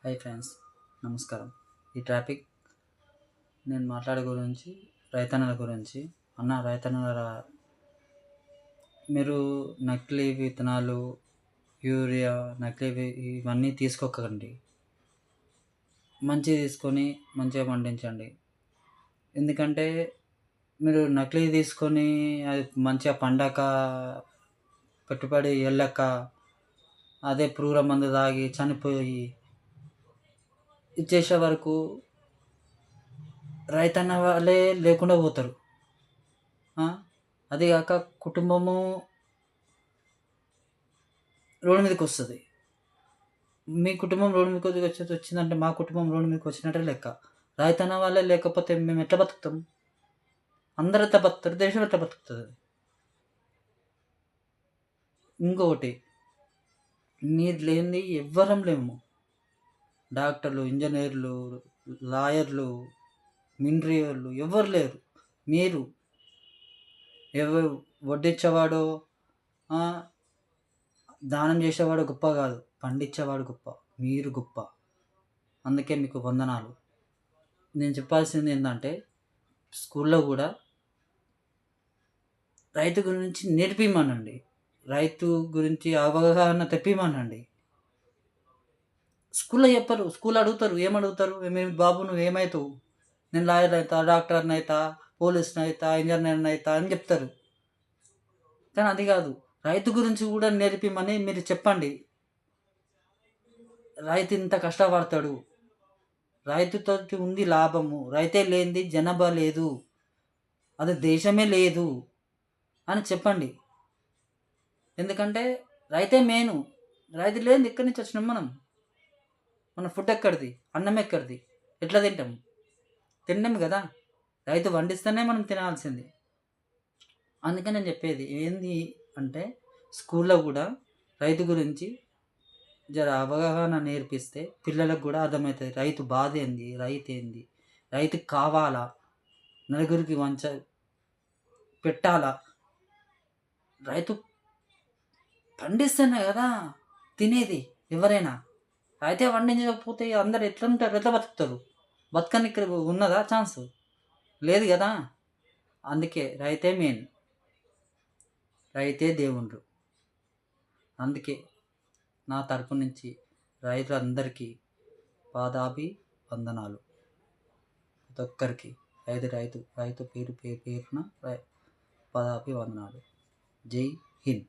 Hi friends, నమస్కారం. ఈ topic నేను మాట్లాడే గురించి రైతన్నల గురించి. రైతన్నల, మీరు నకిలీ విత్తనాలు, యూరియా, ఇవన్నీ తీసుకోకండి. మంచిగా తీసుకొని మంచిగా పండించండి. ఎందుకంటే మీరు నకిలీ తీసుకొని అది మంచిగా పండక, పెట్టుబడి వెళ్ళక, అదే పురుగుల మందు తాగి చనిపోయి ఇచ్చేసే వరకు రైతన్న వాళ్ళే లేకుండా పోతారు. అది కాక కుటుంబము రోడ్డు మీదకి వస్తుంది. మీ కుటుంబం రోడ్డు మీదకి వచ్చిందంటే మా కుటుంబం రోడ్డు మీదకి వచ్చినట్టే లెక్క. రైతన్న వాళ్ళే లేకపోతే మేము ఎట్లా బతుకుతాం? అందరూ ఎట్లా బతుకుతారు? దేశం ఎట్లా బతుకుతుంది? ఇంకొకటి, మీరు లేనిది ఎవ్వరం లేము. డాక్టర్లు, ఇంజనీర్లు, లాయర్లు, మిలిటరీ వాళ్ళు ఎవరు లేరు. మీరు ఎవరు వడ్డించేవాడో, దానం చేసేవాడు గొప్ప కాదు, పండించేవాడు గొప్ప. మీరు గొప్ప. అందుకే మీకు వందనాలు. నేను చెప్పాల్సింది ఏంటంటే, స్కూల్లో కూడా రైతు గురించి నేర్పిమనండి. రైతు గురించి అవగాహన తెప్పిమనండి. స్కూల్లో చెప్పరు. స్కూల్ అడుగుతారు, ఏమడుగుతారు? బాబు నువ్వు ఏమవుతావు? నేను లాయర్ అవుతా, డాక్టర్ని అవుతా, పోలీస్ని అవుతా, ఇంజనీర్ని అవుతా అని చెప్తారు. కానీ అది కాదు. రైతు గురించి కూడా నేర్పిమని మీరు చెప్పండి. రైతు ఇంత కష్టపడతాడు, రైతుతో ఉంది లాభము, రైతే లేనిది జనాభా లేదు, అది దేశమే లేదు అని చెప్పండి. ఎందుకంటే రైతే మెయిన్. రైతు లేనిది ఎక్కడి నుంచి వచ్చినాం మనం? మన ఫుడ్ ఎక్కడిది? అన్నం ఎక్కడిది? ఎట్లా తింటాం? తిన్నాం కదా. రైతు వండిస్తేనే మనం తినాల్సింది. అందుకని నేను చెప్పేది ఏంది అంటే, స్కూల్లో కూడా రైతు గురించి జర అవగాహన నేర్పిస్తే పిల్లలకు కూడా అర్థమవుతుంది. రైతు బాధ ఏంది, రైతు ఏంది, రైతుకి కావాలా, నలుగురికి పెట్టాలా. రైతు పండిస్తేనే కదా తినేది ఎవరైనా. రైతే పండించకపోతే అందరు ఎట్లుంటారు? ఎట్లా బతుకుతారు? బతకని ఇక్కడ ఉన్నదా ఛాన్స్? లేదు కదా. అందుకే రైతే మెయిన్, రైతే దేవుళ్ళు. అందుకే నా తరపు నుంచి రైతులందరికీ పాదాభి వందనాలు. ప్రతి ఒక్కరికి రైతు పేరున పాదాభి వందనాలు. జై హింద్.